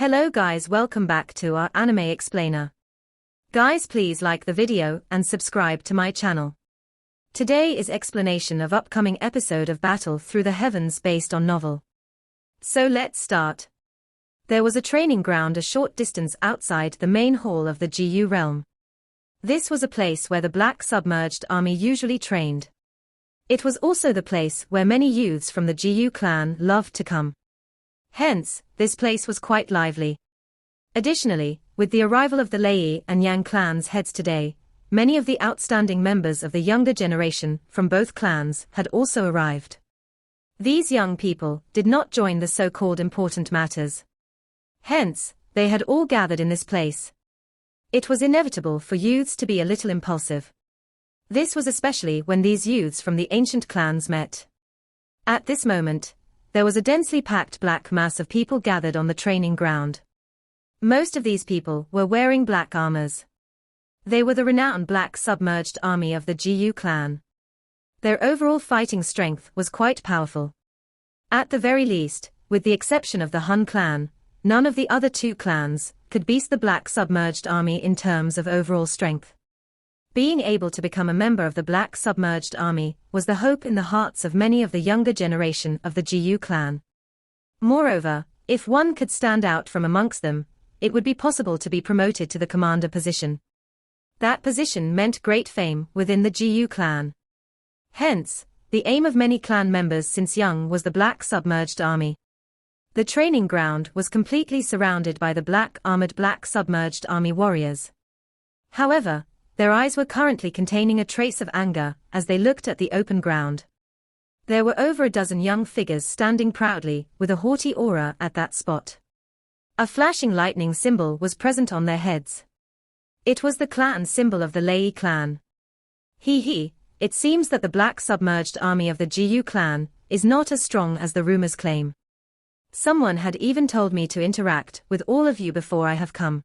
Hello guys, welcome back to our anime explainer. Guys, please like the video and subscribe to my channel. Today is explanation of upcoming episode of Battle Through the Heavens based on novel. So let's start. There was a training ground a short distance outside the main hall of the GU realm. This was a place where the Black Submerged Army usually trained. It was also the place where many youths from the GU clan loved to come. Hence, this place was quite lively. Additionally, with the arrival of the Lei and Yang clans heads today, many of the outstanding members of the younger generation from both clans had also arrived. These young people did not join the so-called important matters. Hence, they had all gathered in this place. It was inevitable for youths to be a little impulsive. This was especially when these youths from the ancient clans met. At this moment, there was a densely packed black mass of people gathered on the training ground. Most of these people were wearing black armors. They were the renowned Black Submerged Army of the GU clan. Their overall fighting strength was quite powerful. At the very least, with the exception of the Hun clan, none of the other two clans could beat the Black Submerged Army in terms of overall strength. Being able to become a member of the Black Submerged Army was the hope in the hearts of many of the younger generation of the GU clan. Moreover, if one could stand out from amongst them, it would be possible to be promoted to the commander position. That position meant great fame within the GU clan. Hence, the aim of many clan members since young was the Black Submerged Army. The training ground was completely surrounded by the black-armored Black Submerged Army warriors. However, their eyes were currently containing a trace of anger as they looked at the open ground. There were over a dozen young figures standing proudly with a haughty aura at that spot. A flashing lightning symbol was present on their heads. It was the clan symbol of the Lei clan. It seems that the Black Submerged Army of the GU clan is not as strong as the rumors claim. Someone had even told me to interact with all of you before I have come.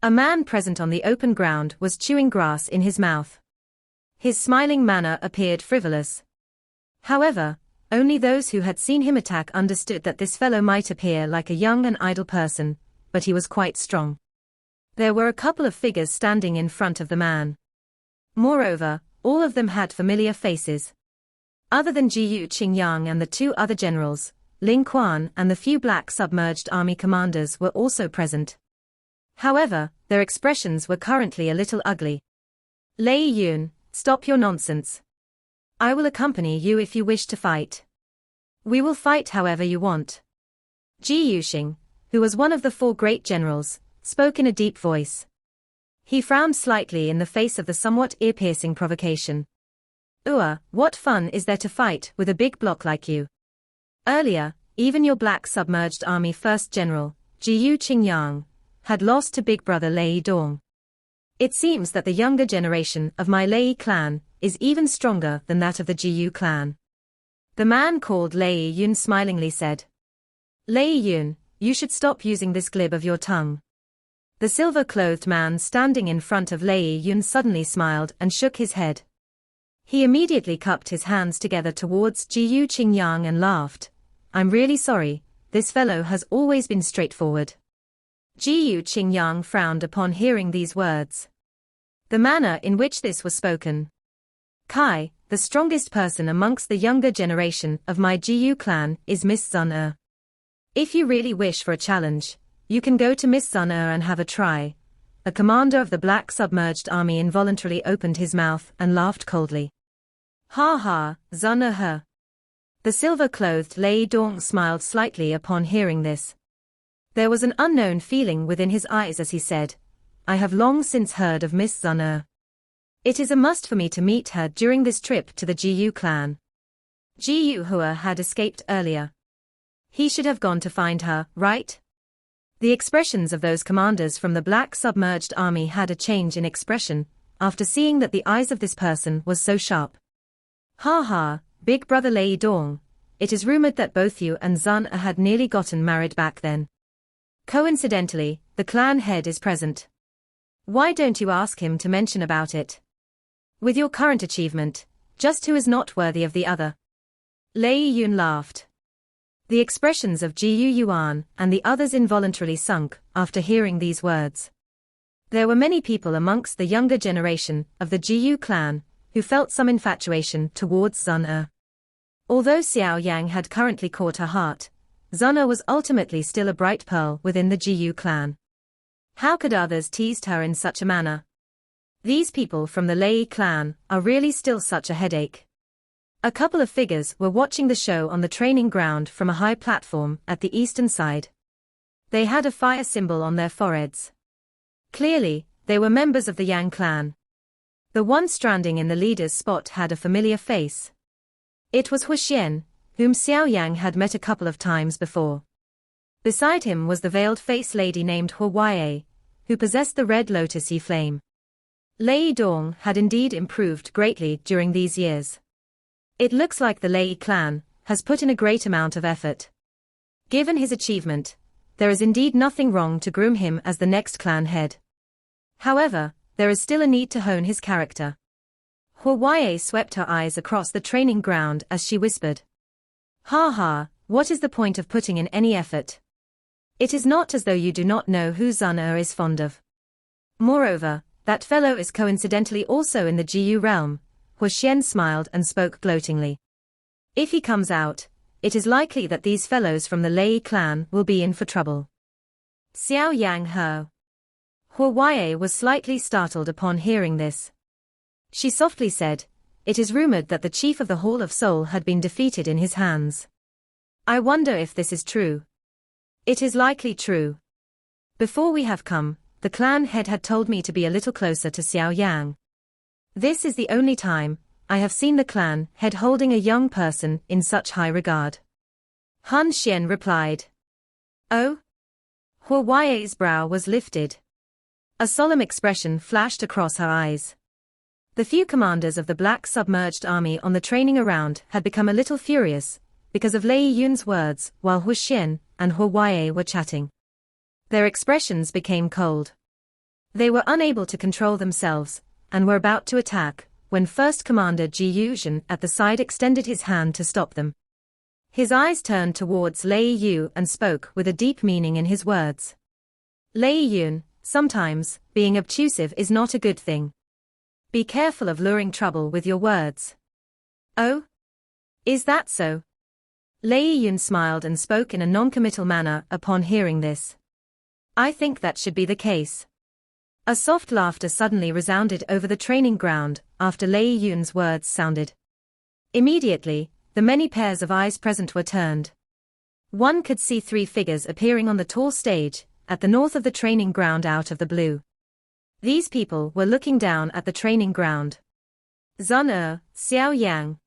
A man present on the open ground was chewing grass in his mouth. His smiling manner appeared frivolous. However, only those who had seen him attack understood that this fellow might appear like a young and idle person, but he was quite strong. There were a couple of figures standing in front of the man. Moreover, all of them had familiar faces. Other than Xiao Yang and the two other generals, Ling Quan and the few Black Submerged Army commanders were also present. However, their expressions were currently a little ugly. Lei Yun, stop your nonsense. I will accompany you if you wish to fight. We will fight however you want. Ji Yuxing, who was one of the four great generals, spoke in a deep voice. He frowned slightly in the face of the somewhat ear-piercing provocation. What fun is there to fight with a big block like you? Earlier, even your Black Submerged Army first general, Xiao Yang, had lost to big brother Lei Dong. It seems that the younger generation of my Lei clan is even stronger than that of the GU clan. The man called Lei Yun smilingly said. Lei Yun, you should stop using this glib of your tongue. The silver-clothed man standing in front of Lei Yun suddenly smiled and shook his head. He immediately cupped his hands together towards Xiao Yang and laughed. I'm really sorry, this fellow has always been straightforward. Xiao Yang frowned upon hearing these words. The manner in which this was spoken. Kai, the strongest person amongst the younger generation of my GU clan is Miss Sun. If you really wish for a challenge, you can go to Miss Sun and have a try. A commander of the Black Submerged Army involuntarily opened his mouth and laughed coldly. Ha ha, Sun. The silver-clothed Lei Dong smiled slightly upon hearing this. There was an unknown feeling within his eyes as he said, I have long since heard of Miss Sun. It is a must for me to meet her during this trip to the GU clan. Jiu Hua had escaped earlier. He should have gone to find her, right? The expressions of those commanders from the Black Submerged Army had a change in expression, after seeing that the eyes of this person was so sharp. Ha ha, big brother Lei Dong, it is rumored that both you and Sun had nearly gotten married back then. Coincidentally, the clan head is present. Why don't you ask him to mention about it? With your current achievement, just who is not worthy of the other? Lei Yun laughed. The expressions of Xiao Yuan and the others involuntarily sunk after hearing these words. There were many people amongst the younger generation of the Xiao clan who felt some infatuation towards Sun. Although Xiao Yang had currently caught her heart, Sun was ultimately still a bright pearl within the Xiao clan. How could others tease her in such a manner? These people from the Lei clan are really still such a headache. A couple of figures were watching the show on the training ground from a high platform at the eastern side. They had a fire symbol on their foreheads. Clearly, they were members of the Yang clan. The one standing in the leader's spot had a familiar face. It was Huxian, whom Xiao Yang had met a couple of times before. Beside him was the veiled-faced lady named Huai, who possessed the red lotus-y flame. Lei Dong had indeed improved greatly during these years. It looks like the Lei clan has put in a great amount of effort. Given his achievement, there is indeed nothing wrong to groom him as the next clan head. However, there is still a need to hone his character. Huai swept her eyes across the training ground as she whispered. Ha ha, what is the point of putting in any effort? It is not as though you do not know who Sun is fond of. Moreover, that fellow is coincidentally also in the Xiao realm. Huxian smiled and spoke gloatingly. If he comes out, it is likely that these fellows from the Lei clan will be in for trouble. Xiao Yang He. Huai was slightly startled upon hearing this. She softly said, "It is rumored that the chief of the Hall of Soul had been defeated in his hands. I wonder if this is true." "It is likely true. Before we have come, the clan head had told me to be a little closer to Xiao Yang. This is the only time I have seen the clan head holding a young person in such high regard." Han Xian replied. "Oh?" Huai's brow was lifted. A solemn expression flashed across her eyes. The few commanders of the black submerged army on the training around had become a little furious because of Lei Yun's words while Huxian and Huai were chatting. Their expressions became cold. They were unable to control themselves and were about to attack, when First Commander Xiao Yan at the side extended his hand to stop them. His eyes turned towards Lei Yu and spoke with a deep meaning in his words. "Lei Yun, sometimes, being obtrusive is not a good thing. Be careful of luring trouble with your words." "Oh? Is that so?" Lei Yun smiled and spoke in a non-committal manner upon hearing this. "I think that should be the case." A soft laughter suddenly resounded over the training ground after Lei Yun's words sounded. Immediately, the many pairs of eyes present were turned. One could see three figures appearing on the tall stage at the north of the training ground out of the blue. These people were looking down at the training ground. Sun, Xiao Yang,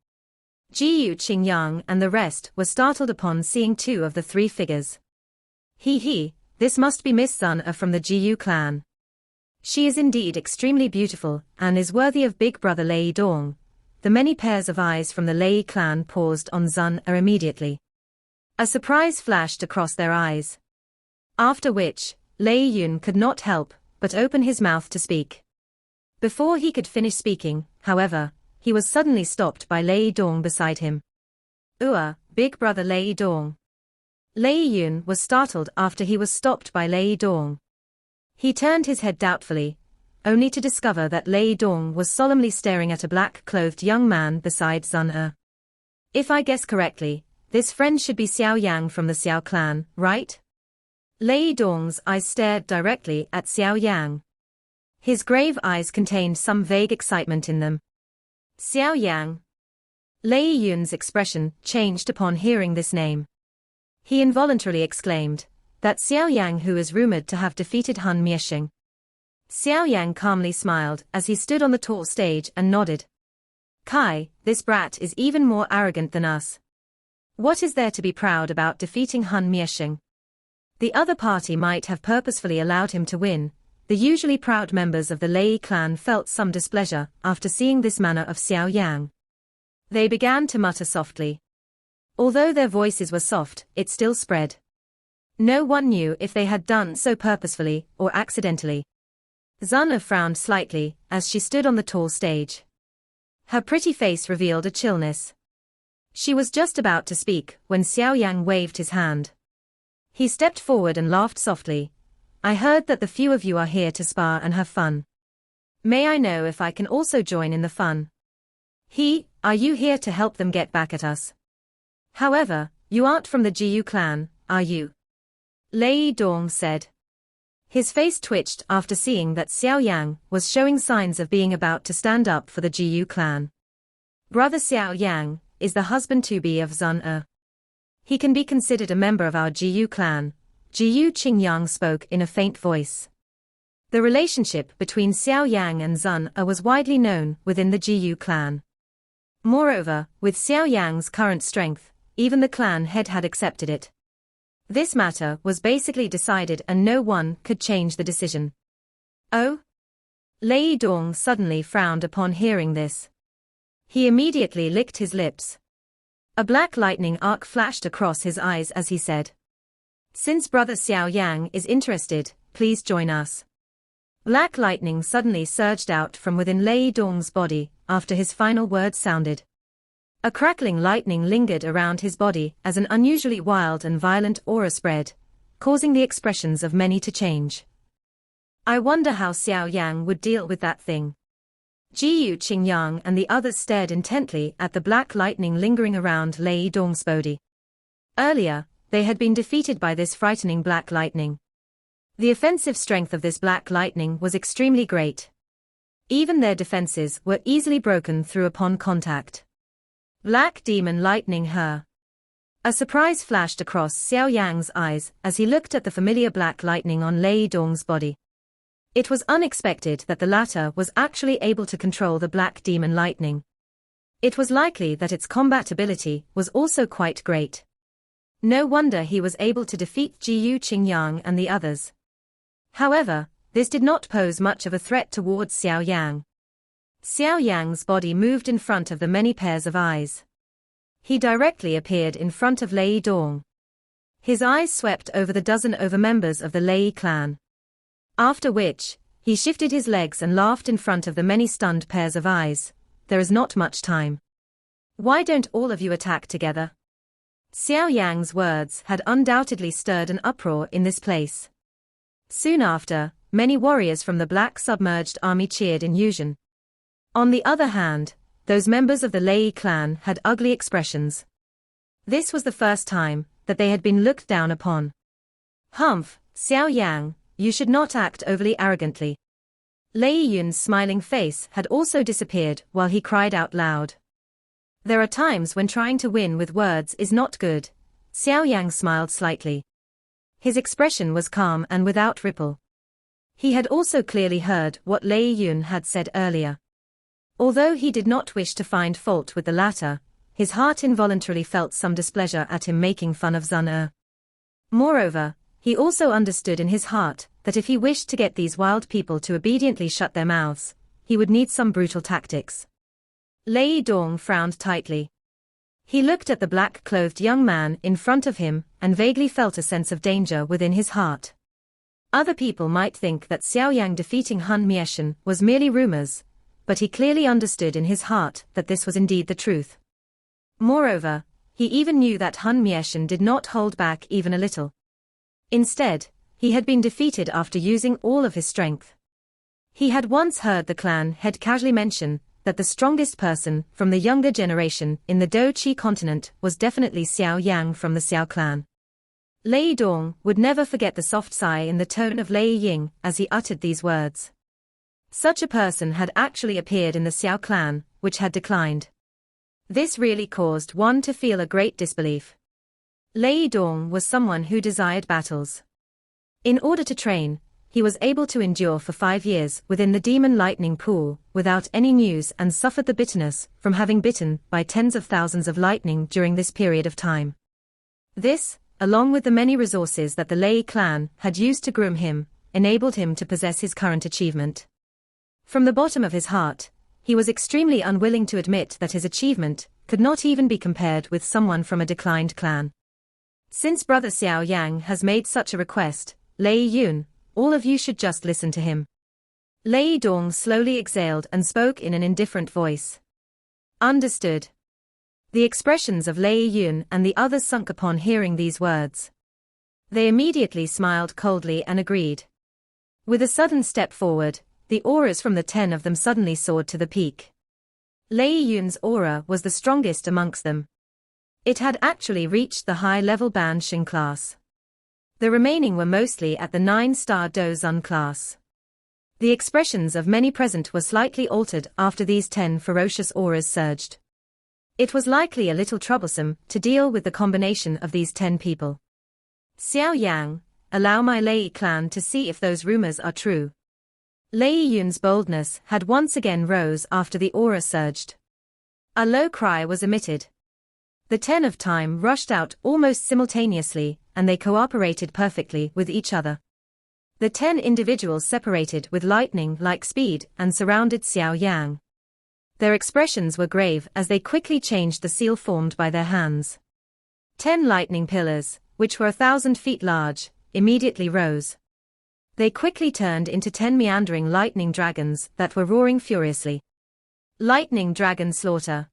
Xiao Qingyang and the rest were startled upon seeing two of the three figures. He, this must be Miss Sun from the Xiao clan. She is indeed extremely beautiful and is worthy of big brother Lei Dong. The many pairs of eyes from the Lei clan paused on Sun immediately. A surprise flashed across their eyes. After which, Lei Yun could not help but open his mouth to speak. Before he could finish speaking, however, he was suddenly stopped by Lei Dong beside him. Big brother Lei Dong." Lei Yun was startled after he was stopped by Lei Dong. He turned his head doubtfully, only to discover that Lei Dong was solemnly staring at a black-clothed young man beside Sun. "If I guess correctly, this friend should be Xiao Yang from the Xiao clan, right?" Lei Dong's eyes stared directly at Xiao Yang. His grave eyes contained some vague excitement in them. "Xiao Yang." Lei Yun's expression changed upon hearing this name. He involuntarily exclaimed, "That Xiao Yang who is rumored to have defeated Han Miesheng." Xiao Yang calmly smiled as he stood on the tall stage and nodded. "Kai, this brat is even more arrogant than us. What is there to be proud about defeating Han Miesheng? The other party might have purposefully allowed him to win." The usually proud members of the Lei clan felt some displeasure after seeing this manner of Xiao Yang. They began to mutter softly. Although their voices were soft, it still spread. No one knew if they had done so purposefully or accidentally. Sun frowned slightly as she stood on the tall stage. Her pretty face revealed a chillness. She was just about to speak when Xiao Yang waved his hand. He stepped forward and laughed softly. I heard that the few of you are here to spar and have fun. May I know if I can also join in the fun? Are you here to help them get back at us? However, you aren't from the Jiyu clan, are you? Lei Dong said. His face twitched after seeing that Xiao Yang was showing signs of being about to stand up for the Jiyu clan. Brother Xiao Yang is the husband-to-be of Zun. He can be considered a member of our Jiyu clan, Jiyu Qingyang spoke in a faint voice. The relationship between Xiao Yang and Zun was widely known within the Jiyu clan. Moreover, with Xiao Yang's current strength, even the clan head had accepted it. This matter was basically decided and no one could change the decision. Oh? Lei Dong suddenly frowned upon hearing this. He immediately licked his lips. A black lightning arc flashed across his eyes as he said, "Since Brother Xiao Yang is interested, please join us." Black lightning suddenly surged out from within Lei Dong's body after his final words sounded. A crackling lightning lingered around his body as an unusually wild and violent aura spread, causing the expressions of many to change. I wonder how Xiao Yang would deal with that thing. Jiyu Qingyang and the others stared intently at the black lightning lingering around Lei Dong's body. Earlier, they had been defeated by this frightening black lightning. The offensive strength of this black lightning was extremely great. Even their defenses were easily broken through upon contact. Black demon lightning her. A surprise flashed across Xiao Yang's eyes as he looked at the familiar black lightning on Lei Dong's body. It was unexpected that the latter was actually able to control the black demon lightning. It was likely that its combat ability was also quite great. No wonder he was able to defeat Jiyu Qingyang and the others. However, this did not pose much of a threat towards Xiao Yang. Xiao Yang's body moved in front of the many pairs of eyes. He directly appeared in front of Lei Dong. His eyes swept over the dozen members of the Lei clan. After which, he shifted his legs and laughed in front of the many stunned pairs of eyes. There is not much time. Why don't all of you attack together? Xiao Yang's words had undoubtedly stirred an uproar in this place. Soon after, many warriors from the Black Submerged Army cheered in unison. On the other hand, those members of the Lei clan had ugly expressions. This was the first time that they had been looked down upon. Humph, Xiao Yang, you should not act overly arrogantly. Lei Yun's smiling face had also disappeared while he cried out loud. There are times when trying to win with words is not good. Xiao Yang smiled slightly. His expression was calm and without ripple. He had also clearly heard what Lei Yun had said earlier. Although he did not wish to find fault with the latter, his heart involuntarily felt some displeasure at him making fun of Zun. Moreover, he also understood in his heart that if he wished to get these wild people to obediently shut their mouths, he would need some brutal tactics. Lei Dong frowned tightly. He looked at the black-clothed young man in front of him and vaguely felt a sense of danger within his heart. Other people might think that Xiao Yang defeating Han Mieshan was merely rumors, but he clearly understood in his heart that this was indeed the truth. Moreover, he even knew that Han Mieshan did not hold back even a little. Instead, he had been defeated after using all of his strength. He had once heard the clan head casually mention that the strongest person from the younger generation in the Do-Chi continent was definitely Xiao Yang from the Xiao clan. Lei Dong would never forget the soft sigh in the tone of Lei Ying as he uttered these words. Such a person had actually appeared in the Xiao clan, which had declined. This really caused one to feel a great disbelief. Lei Dong was someone who desired battles. In order to train, he was able to endure for 5 years within the demon lightning pool without any news and suffered the bitterness from having bitten by tens of thousands of lightning during this period of time. This, along with the many resources that the Lei clan had used to groom him, enabled him to possess his current achievement. From the bottom of his heart, he was extremely unwilling to admit that his achievement could not even be compared with someone from a declined clan. Since Brother Xiao Yang has made such a request, Lei Yun, all of you should just listen to him. Lei Dong slowly exhaled and spoke in an indifferent voice. Understood. The expressions of Lei Yun and the others sunk upon hearing these words. They immediately smiled coldly and agreed. With a sudden step forward, the auras from the 10 of them suddenly soared to the peak. Lei Yun's aura was the strongest amongst them. It had actually reached the high-level Ban Xing class. The remaining were mostly at the 9-star Do Zun class. The expressions of many present were slightly altered after these 10 ferocious auras surged. It was likely a little troublesome to deal with the combination of these 10 people. Xiao Yang, allow my Lei clan to see if those rumors are true. Lei Yun's boldness had once again rose after the aura surged. A low cry was emitted. The 10 of time rushed out almost simultaneously, and they cooperated perfectly with each other. The 10 individuals separated with lightning-like speed and surrounded Xiao Yang. Their expressions were grave as they quickly changed the seal formed by their hands. 10 lightning pillars, which were 1,000 feet large, immediately rose. They quickly turned into 10 meandering lightning dragons that were roaring furiously. Lightning dragon slaughter.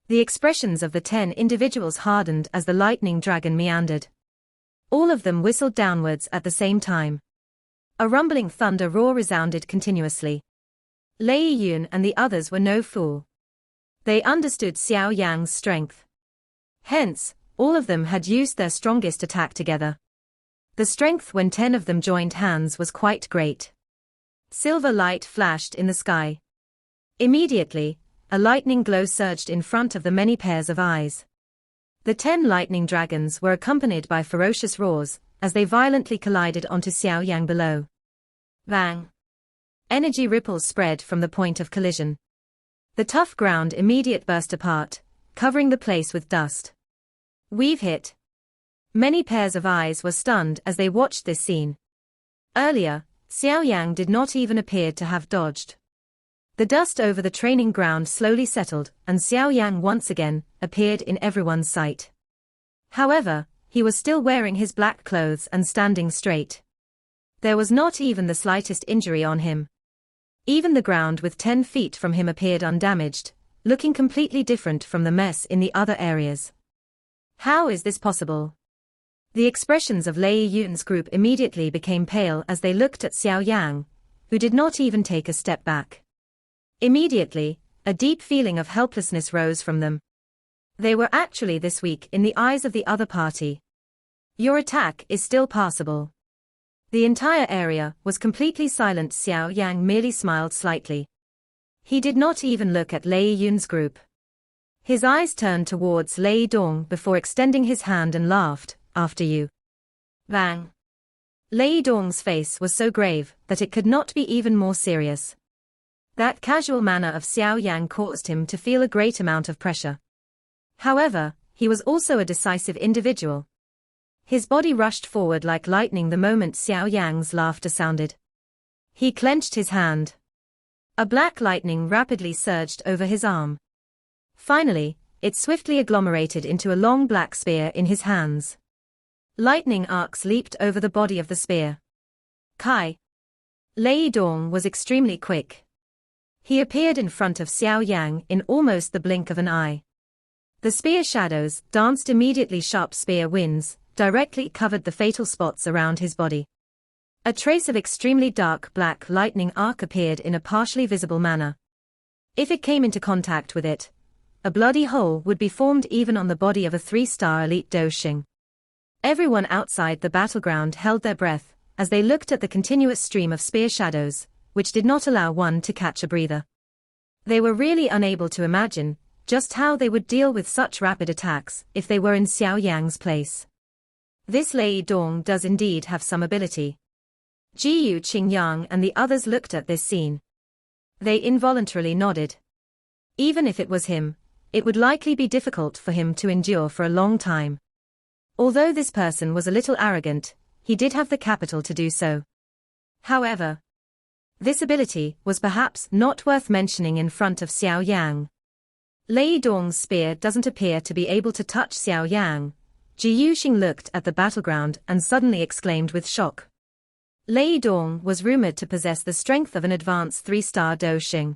The expressions of the 10 individuals hardened as the lightning dragon meandered. All of them whistled downwards at the same time. A rumbling thunder roar resounded continuously. Lei Yun and the others were no fool. They understood Xiao Yang's strength. Hence, all of them had used their strongest attack together. The strength when 10 of them joined hands was quite great. Silver light flashed in the sky. Immediately, a lightning glow surged in front of the many pairs of eyes. The 10 lightning dragons were accompanied by ferocious roars, as they violently collided onto Xiao Yang below. Bang! Energy ripples spread from the point of collision. The tough ground immediately burst apart, covering the place with dust. We've hit. Many pairs of eyes were stunned as they watched this scene. Earlier, Xiao Yang did not even appear to have dodged. The dust over the training ground slowly settled, and Xiao Yang once again appeared in everyone's sight. However, he was still wearing his black clothes and standing straight. There was not even the slightest injury on him. Even the ground with 10 feet from him appeared undamaged, looking completely different from the mess in the other areas. How is this possible? The expressions of Lei Yun's group immediately became pale as they looked at Xiao Yang, who did not even take a step back. Immediately, a deep feeling of helplessness rose from them. They were actually this weak in the eyes of the other party. Your attack is still passable. The entire area was completely silent. Xiao Yang merely smiled slightly. He did not even look at Lei Yun's group. His eyes turned towards Lei Dong before extending his hand and laughed, after you. Bang! Lei Dong's face was so grave that it could not be even more serious. That casual manner of Xiao Yang caused him to feel a great amount of pressure. However, he was also a decisive individual. His body rushed forward like lightning the moment Xiao Yang's laughter sounded. He clenched his hand. A black lightning rapidly surged over his arm. Finally, it swiftly agglomerated into a long black spear in his hands. Lightning arcs leaped over the body of the spear. Kai! Lei Dong was extremely quick. He appeared in front of Xiao Yang in almost the blink of an eye. The spear shadows danced immediately. Sharp spear winds directly covered the fatal spots around his body. A trace of extremely dark black lightning arc appeared in a partially visible manner. If it came into contact with it, a bloody hole would be formed even on the body of a 3-star elite Do Xing. Everyone outside the battleground held their breath as they looked at the continuous stream of spear shadows, which did not allow one to catch a breather. They were really unable to imagine just how they would deal with such rapid attacks if they were in Xiao Yang's place. This Lei Dong does indeed have some ability. Jiyu Qingyang and the others looked at this scene. They involuntarily nodded. Even if it was him, it would likely be difficult for him to endure for a long time. Although this person was a little arrogant, he did have the capital to do so. However, this ability was perhaps not worth mentioning in front of Xiao Yang. Lei Dong's spear doesn't appear to be able to touch Xiao Yang. Ji Yuxing looked at the battleground and suddenly exclaimed with shock. Lei Dong was rumored to possess the strength of an advanced 3-star Do Xing.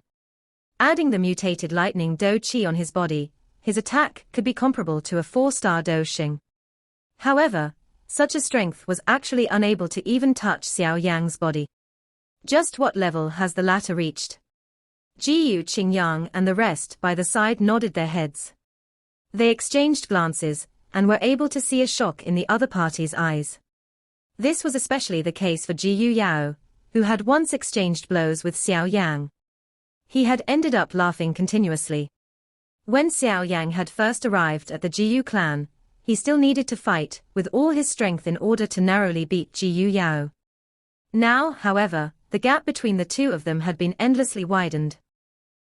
Adding the mutated lightning Do Qi on his body, his attack could be comparable to a 4-star Do Xing. However, such a strength was actually unable to even touch Xiao Yang's body. Just what level has the latter reached? Xiao Yang and the rest by the side nodded their heads. They exchanged glances, and were able to see a shock in the other party's eyes. This was especially the case for Jiyu Yao, who had once exchanged blows with Xiao Yang. He had ended up laughing continuously. When Xiao Yang had first arrived at the Jiyu clan, he still needed to fight with all his strength in order to narrowly beat Jiyu Yao. Now, however, the gap between the two of them had been endlessly widened.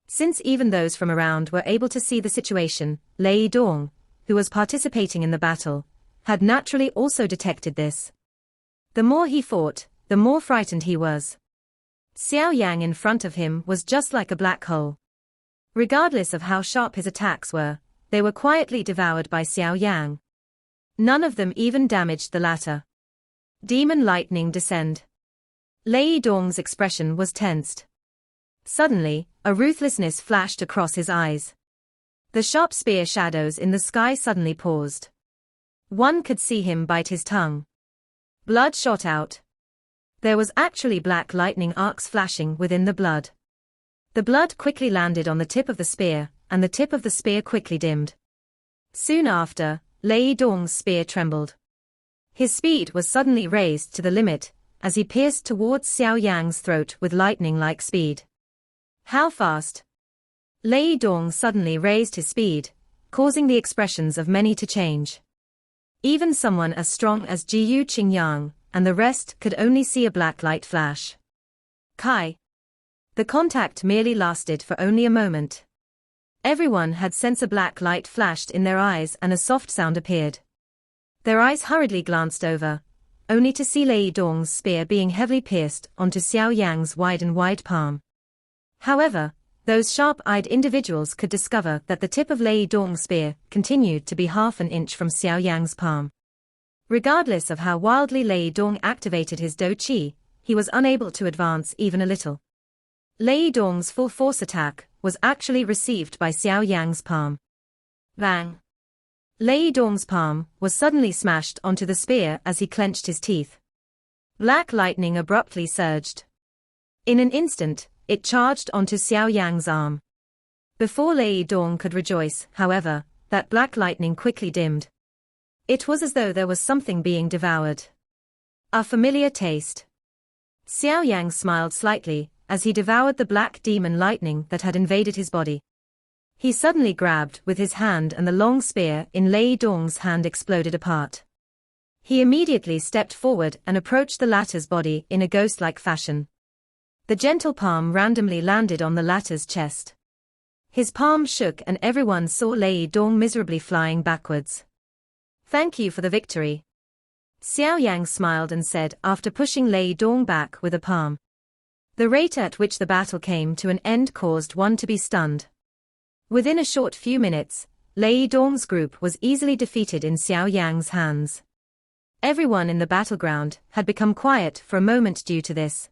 Since even those from around were able to see the situation, Lei Dong, who was participating in the battle, had naturally also detected this. The more he fought, the more frightened he was. Xiao Yang in front of him was just like a black hole. Regardless of how sharp his attacks were, they were quietly devoured by Xiao Yang. None of them even damaged the latter. Demon lightning descend. Lei Dong's expression was tensed. Suddenly, a ruthlessness flashed across his eyes. The sharp spear shadows in the sky suddenly paused. One could see him bite his tongue. Blood shot out. There was actually black lightning arcs flashing within the blood. The blood quickly landed on the tip of the spear, and the tip of the spear quickly dimmed. Soon after, Lei Dong's spear trembled. His speed was suddenly raised to the limit, as he pierced towards Xiao Yang's throat with lightning-like speed. How fast? Lei Dong suddenly raised his speed, causing the expressions of many to change. Even someone as strong as Jiyu Qingyang and the rest could only see a black light flash. Kai. The contact merely lasted for only a moment. Everyone had sensed a black light flashed in their eyes and a soft sound appeared. Their eyes hurriedly glanced over, only to see Lei Dong's spear being heavily pierced onto Xiao Yang's wide palm. However, those sharp-eyed individuals could discover that the tip of Lei Dong's spear continued to be half an inch from Xiao Yang's palm. Regardless of how wildly Lei Dong activated his Do Qi, he was unable to advance even a little. Lei Dong's full force attack was actually received by Xiao Yang's palm. Bang! Lei Dong's palm was suddenly smashed onto the spear as he clenched his teeth. Black lightning abruptly surged. In an instant, it charged onto Xiao Yang's arm. Before Lei Dong could rejoice, however, that black lightning quickly dimmed. It was as though there was something being devoured. A familiar taste. Xiao Yang smiled slightly as he devoured the black demon lightning that had invaded his body. He suddenly grabbed with his hand and the long spear in Lei Dong's hand exploded apart. He immediately stepped forward and approached the latter's body in a ghost-like fashion. The gentle palm randomly landed on the latter's chest. His palm shook and everyone saw Lei Dong miserably flying backwards. Thank you for the victory. Xiao Yang smiled and said after pushing Lei Dong back with a palm. The rate at which the battle came to an end caused one to be stunned. Within a short few minutes, Lei Dong's group was easily defeated in Xiao Yang's hands. Everyone in the battleground had become quiet for a moment due to this.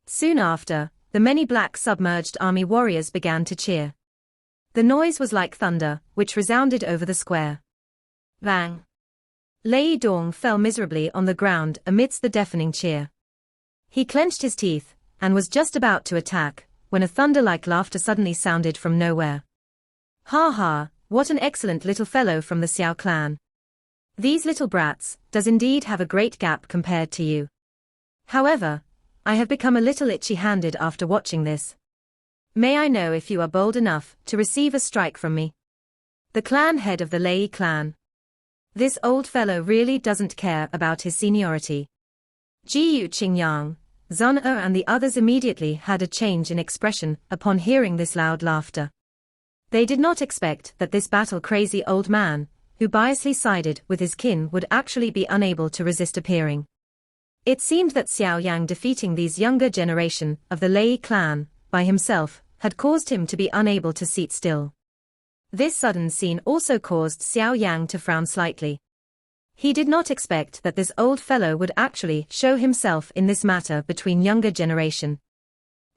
Soon after, the many black submerged army warriors began to cheer. The noise was like thunder, which resounded over the square. Bang! Lei Dong fell miserably on the ground amidst the deafening cheer. He clenched his teeth, and was just about to attack, when a thunder-like laughter suddenly sounded from nowhere. Ha ha, what an excellent little fellow from the Xiao clan. These little brats does indeed have a great gap compared to you. However, I have become a little itchy-handed after watching this. May I know if you are bold enough to receive a strike from me? The clan head of the Lei clan. This old fellow really doesn't care about his seniority. Jiyu Qingyang, Zun and the others immediately had a change in expression upon hearing this loud laughter. They did not expect that this battle-crazy old man, who biasly sided with his kin, would actually be unable to resist appearing. It seemed that Xiao Yang defeating these younger generation of the Lei clan by himself had caused him to be unable to sit still. This sudden scene also caused Xiao Yang to frown slightly. He did not expect that this old fellow would actually show himself in this matter between younger generation.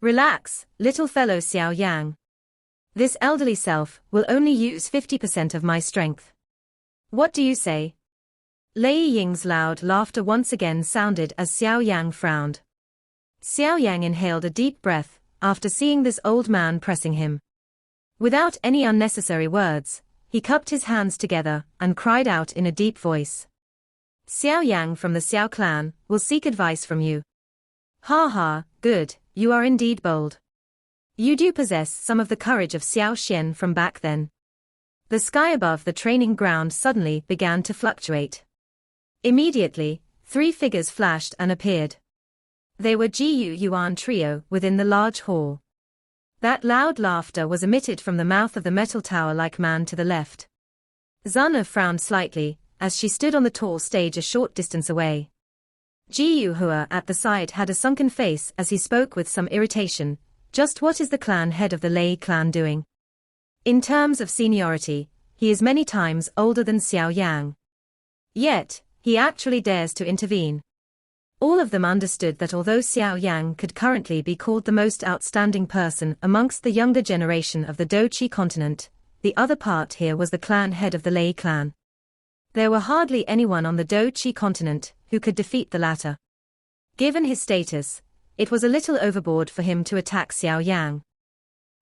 Relax, little fellow Xiao Yang. This elderly self will only use 50% of my strength. What do you say? Lei Ying's loud laughter once again sounded as Xiao Yang frowned. Xiao Yang inhaled a deep breath after seeing this old man pressing him. Without any unnecessary words, he cupped his hands together and cried out in a deep voice. Xiao Yang from the Xiao clan will seek advice from you. Ha ha, good, you are indeed bold. You do possess some of the courage of Xiao Xian from back then. The sky above the training ground suddenly began to fluctuate. Immediately, 3 figures flashed and appeared. They were Jiu Yuan trio within the large hall. That loud laughter was emitted from the mouth of the metal tower-like man to the left. Zana frowned slightly as she stood on the tall stage a short distance away. Jiu Hua at the side had a sunken face as he spoke with some irritation. Just what is the clan head of the Lei clan doing? In terms of seniority, he is many times older than Xiao Yang. Yet, he actually dares to intervene. All of them understood that although Xiao Yang could currently be called the most outstanding person amongst the younger generation of the Doqi continent, the other part here was the clan head of the Lei clan. There were hardly anyone on the Doqi continent who could defeat the latter. Given his status, it was a little overboard for him to attack Xiao Yang.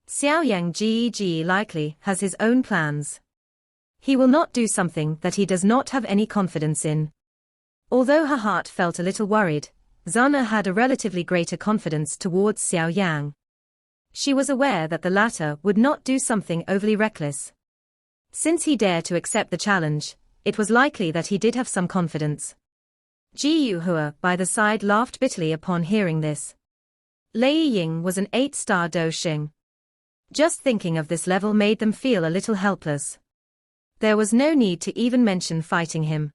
Xiao Yang GEG likely has his own plans. He will not do something that he does not have any confidence in. Although her heart felt a little worried, Zana had a relatively greater confidence towards Xiao Yang. She was aware that the latter would not do something overly reckless. Since he dared to accept the challenge, it was likely that he did have some confidence. Jiu Hua by the side laughed bitterly upon hearing this. Lei Ying was an 8-star Do Xing. Just thinking of this level made them feel a little helpless. There was no need to even mention fighting him.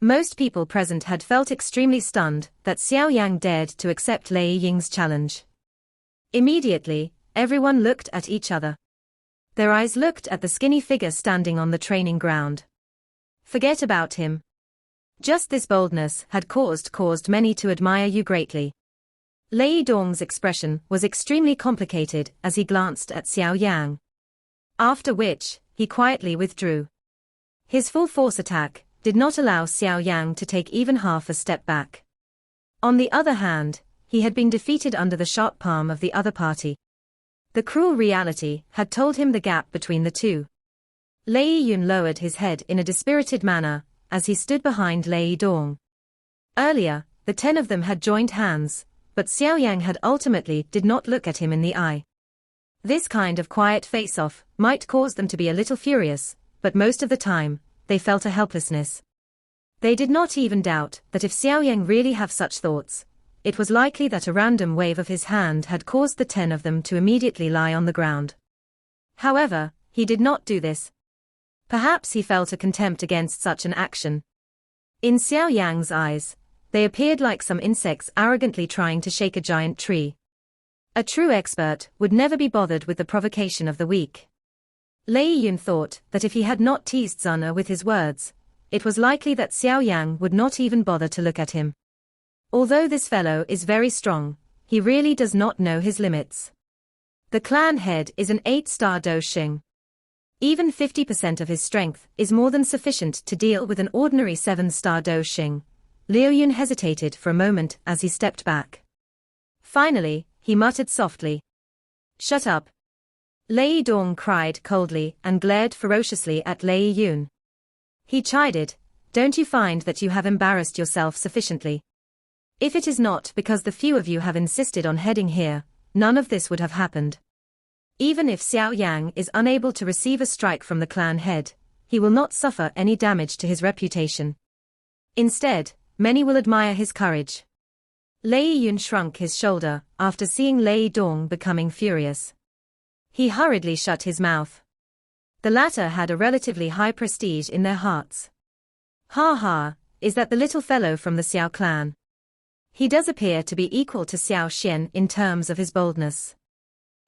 Most people present had felt extremely stunned that Xiao Yang dared to accept Lei Ying's challenge. Immediately, everyone looked at each other. Their eyes looked at the skinny figure standing on the training ground. Forget about him. Just this boldness had caused many to admire you greatly. Lei Dong's expression was extremely complicated as he glanced at Xiao Yang. After which, he quietly withdrew. His full force attack did not allow Xiao Yang to take even half a step back. On the other hand, he had been defeated under the sharp palm of the other party. The cruel reality had told him the gap between the two. Lei Yun lowered his head in a dispirited manner as he stood behind Lei Dong. Earlier, the 10 of them had joined hands, but Xiao Yang had ultimately did not look at him in the eye. This kind of quiet face-off might cause them to be a little furious, but most of the time, they felt a helplessness. They did not even doubt that if Xiao Yang really have such thoughts, it was likely that a random wave of his hand had caused the 10 of them to immediately lie on the ground. However, he did not do this. Perhaps he felt a contempt against such an action. In Xiao Yang's eyes, they appeared like some insects arrogantly trying to shake a giant tree. A true expert would never be bothered with the provocation of the weak. Lei Yun thought that if he had not teased Zana with his words, it was likely that Xiao Yang would not even bother to look at him. Although this fellow is very strong, he really does not know his limits. The clan head is an 8-star Do Xing. Even 50% of his strength is more than sufficient to deal with an ordinary 7-star Do Xing. Liu Yun hesitated for a moment as he stepped back. Finally, he muttered softly. Shut up. Lei Dong cried coldly and glared ferociously at Lei Yun. He chided, don't you find that you have embarrassed yourself sufficiently? If it is not because the few of you have insisted on heading here, none of this would have happened. Even if Xiao Yang is unable to receive a strike from the clan head, he will not suffer any damage to his reputation. Instead, many will admire his courage. Lei Yun shrunk his shoulder after seeing Lei Dong becoming furious. He hurriedly shut his mouth. The latter had a relatively high prestige in their hearts. Ha ha, is that the little fellow from the Xiao clan? He does appear to be equal to Xiao Xian in terms of his boldness.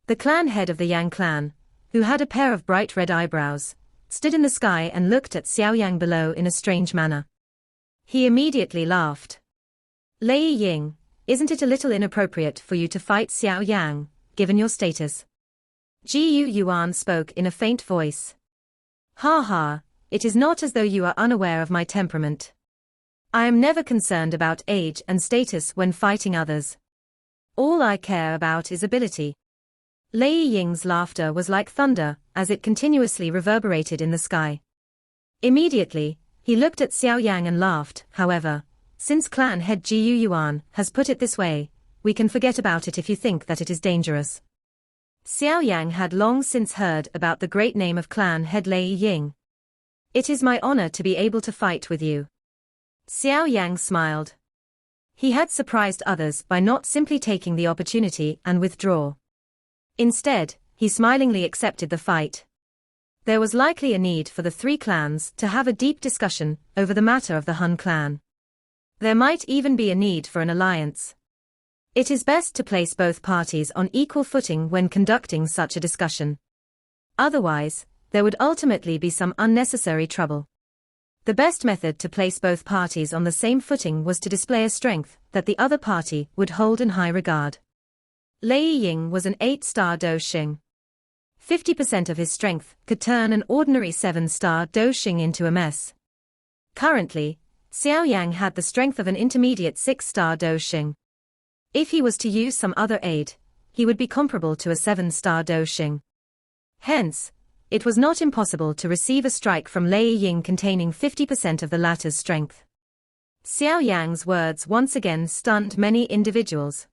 The clan head of the Yang clan, who had a pair of bright red eyebrows, stood in the sky and looked at Xiao Yang below in a strange manner. He immediately laughed. Lei Ying, isn't it a little inappropriate for you to fight Xiao Yang, given your status? Jiu Yuan spoke in a faint voice. Ha ha, it is not as though you are unaware of my temperament. I am never concerned about age and status when fighting others. All I care about is ability. Lei Ying's laughter was like thunder, as it continuously reverberated in the sky. Immediately, he looked at Xiao Yang and laughed. However, since clan head Jiu Yuan has put it this way, we can forget about it if you think that it is dangerous. Xiao Yang had long since heard about the great name of clan head Lei Ying. It is my honor to be able to fight with you. Xiao Yang smiled. He had surprised others by not simply taking the opportunity and withdraw. Instead, he smilingly accepted the fight. There was likely a need for the three clans to have a deep discussion over the matter of the Hun clan. There might even be a need for an alliance. It is best to place both parties on equal footing when conducting such a discussion. Otherwise, there would ultimately be some unnecessary trouble. The best method to place both parties on the same footing was to display a strength that the other party would hold in high regard. Lei Ying was an 8-star Do Xing. 50% of his strength could turn an ordinary 7-star Do Xing into a mess. Currently, Xiao Yang had the strength of an intermediate 6-star Do Xing. If he was to use some other aid, he would be comparable to a 7-star Do Xing. Hence, it was not impossible to receive a strike from Lei Ying containing 50% of the latter's strength. Xiao Yang's words once again stunned many individuals.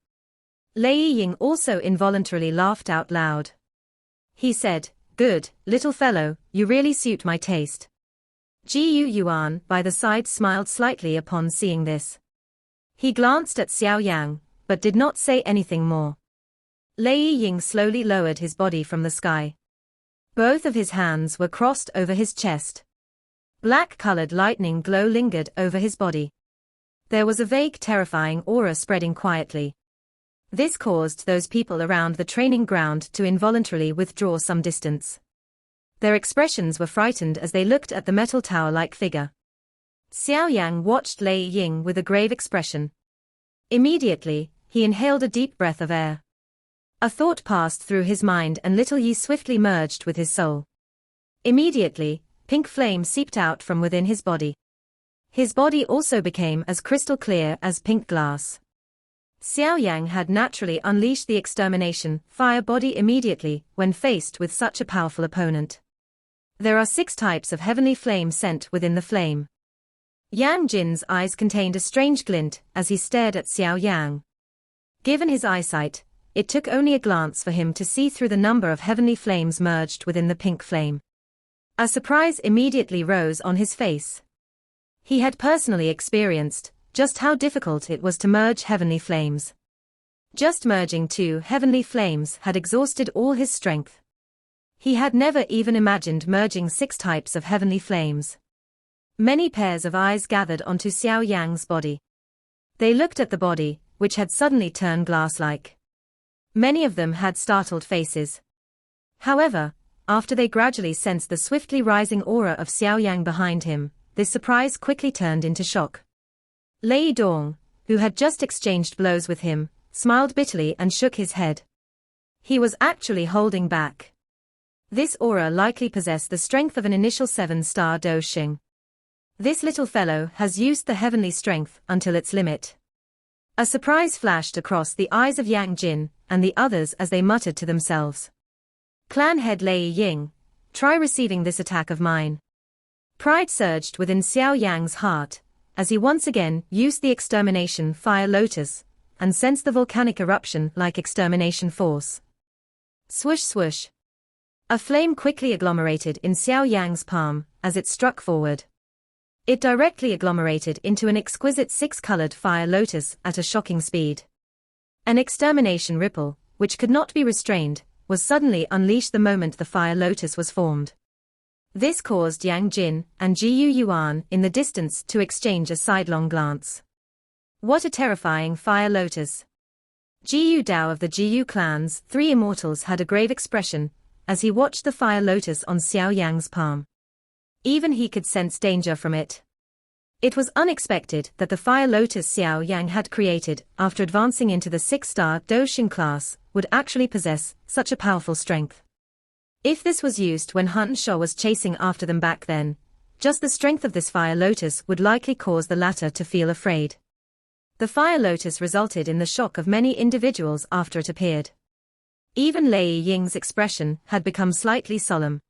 Lei Ying also involuntarily laughed out loud. He said, "Good, little fellow, you really suit my taste." Jiu Yuan by the side smiled slightly upon seeing this. He glanced at Xiao Yang, but did not say anything more. Lei Ying slowly lowered his body from the sky. Both of his hands were crossed over his chest. Black-colored lightning glow lingered over his body. There was a vague terrifying aura spreading quietly. This caused those people around the training ground to involuntarily withdraw some distance. Their expressions were frightened as they looked at the metal tower-like figure. Xiao Yang watched Lei Ying with a grave expression. Immediately, he inhaled a deep breath of air. A thought passed through his mind and Little Yi swiftly merged with his soul. Immediately, pink flame seeped out from within his body. His body also became as crystal clear as pink glass. Xiao Yang had naturally unleashed the extermination fire body immediately when faced with such a powerful opponent. There are 6 types of heavenly flame sent within the flame. Yang Jin's eyes contained a strange glint as he stared at Xiao Yang. Given his eyesight, it took only a glance for him to see through the number of heavenly flames merged within the pink flame. A surprise immediately rose on his face. He had personally experienced just how difficult it was to merge heavenly flames. Just merging 2 heavenly flames had exhausted all his strength. He had never even imagined merging 6 types of heavenly flames. Many pairs of eyes gathered onto Xiao Yang's body. They looked at the body, which had suddenly turned glass-like. Many of them had startled faces. However, after they gradually sensed the swiftly rising aura of Xiao Yang behind him, this surprise quickly turned into shock. Lei Dong, who had just exchanged blows with him, smiled bitterly and shook his head. He was actually holding back. This aura likely possessed the strength of an initial 7-star Do Xing. This little fellow has used the heavenly strength until its limit. A surprise flashed across the eyes of Yang Jin and the others as they muttered to themselves. Clan head Lei Ying, try receiving this attack of mine. Pride surged within Xiao Yang's heart, as he once again used the extermination fire lotus, and sensed the volcanic eruption like extermination force. Swoosh swoosh. A flame quickly agglomerated in Xiao Yang's palm, as it struck forward. It directly agglomerated into an exquisite 6-colored fire lotus at a shocking speed. An extermination ripple, which could not be restrained, was suddenly unleashed the moment the fire lotus was formed. This caused Yang Jin and Jiu Yuan in the distance to exchange a sidelong glance. What a terrifying fire lotus! Jiu Dao of the Jiu clan's 3 immortals had a grave expression as he watched the fire lotus on Xiao Yang's palm. Even he could sense danger from it. It was unexpected that the fire lotus Xiao Yang had created after advancing into the 6-star Do Xing class would actually possess such a powerful strength. If this was used when Han Sho was chasing after them back then, just the strength of this fire lotus would likely cause the latter to feel afraid. The fire lotus resulted in the shock of many individuals after it appeared. Even Lei Ying's expression had become slightly solemn.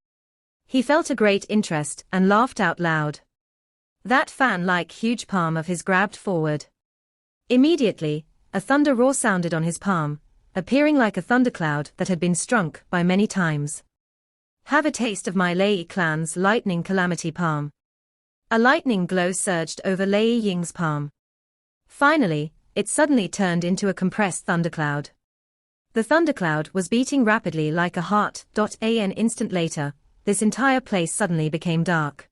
He felt a great interest and laughed out loud. That fan-like huge palm of his grabbed forward. Immediately, a thunder roar sounded on his palm, appearing like a thundercloud that had been struck by many times. Have a taste of my Lei clan's lightning calamity palm. A lightning glow surged over Lei Ying's palm. Finally, it suddenly turned into a compressed thundercloud. The thundercloud was beating rapidly like a heart. An instant later, this entire place suddenly became dark.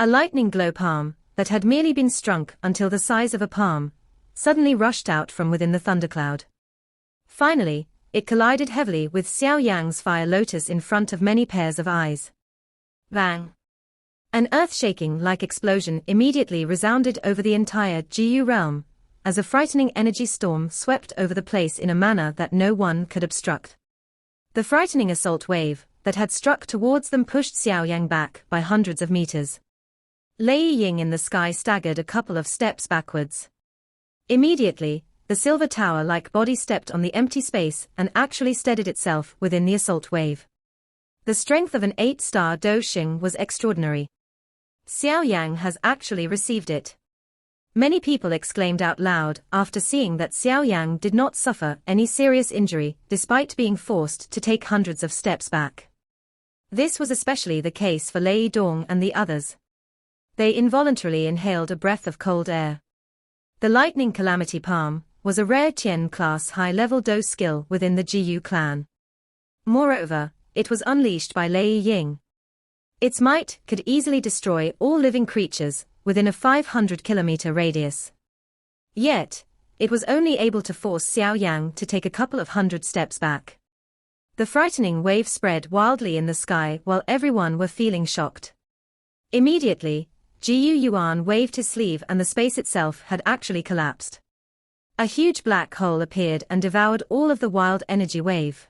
A lightning glow palm, that had merely been struck until the size of a palm, suddenly rushed out from within the thundercloud. Finally, it collided heavily with Xiao Yang's fire lotus in front of many pairs of eyes. Bang! An earth-shaking like explosion immediately resounded over the entire Jiyu realm, as a frightening energy storm swept over the place in a manner that no one could obstruct. The frightening assault wave that had struck towards them pushed Xiao Yang back by hundreds of meters. Lei Ying in the sky staggered a couple of steps backwards. Immediately, the silver tower-like body stepped on the empty space and actually steadied itself within the assault wave. The strength of an 8-star Do Xing was extraordinary. Xiao Yang has actually received it. Many people exclaimed out loud after seeing that Xiao Yang did not suffer any serious injury despite being forced to take hundreds of steps back. This was especially the case for Lei Dong and the others. They involuntarily inhaled a breath of cold air. The lightning calamity palm was a rare Tian-class high-level Do skill within the Jiyu clan. Moreover, it was unleashed by Lei Ying. Its might could easily destroy all living creatures within a 500-kilometer radius. Yet, it was only able to force Xiao Yang to take a couple of hundred steps back. The frightening wave spread wildly in the sky while everyone were feeling shocked. Immediately, Jiyu Yuan waved his sleeve and the space itself had actually collapsed. A huge black hole appeared and devoured all of the wild energy wave.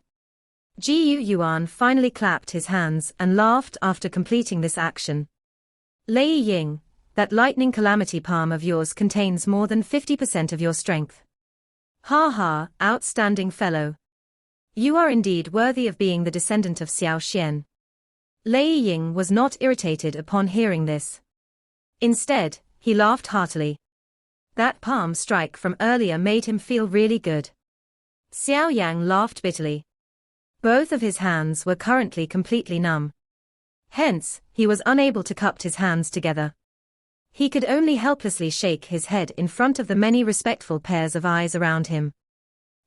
Jiyu Yuan finally clapped his hands and laughed after completing this action. Lei Ying, that lightning calamity palm of yours contains more than 50% of your strength. Ha ha, outstanding fellow. You are indeed worthy of being the descendant of Xiao Xian. Lei Ying was not irritated upon hearing this. Instead, he laughed heartily. That palm strike from earlier made him feel really good. Xiao Yang laughed bitterly. Both of his hands were currently completely numb. Hence, he was unable to cup his hands together. He could only helplessly shake his head in front of the many respectful pairs of eyes around him.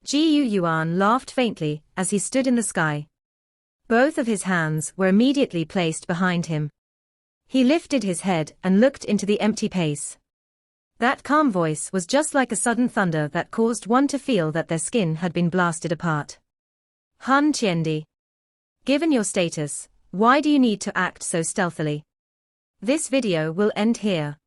Jiyu Yuan laughed faintly as he stood in the sky. Both of his hands were immediately placed behind him. He lifted his head and looked into the empty space. That calm voice was just like a sudden thunder that caused one to feel that their skin had been blasted apart. Han Tiendi. Given your status, why do you need to act so stealthily? This video will end here.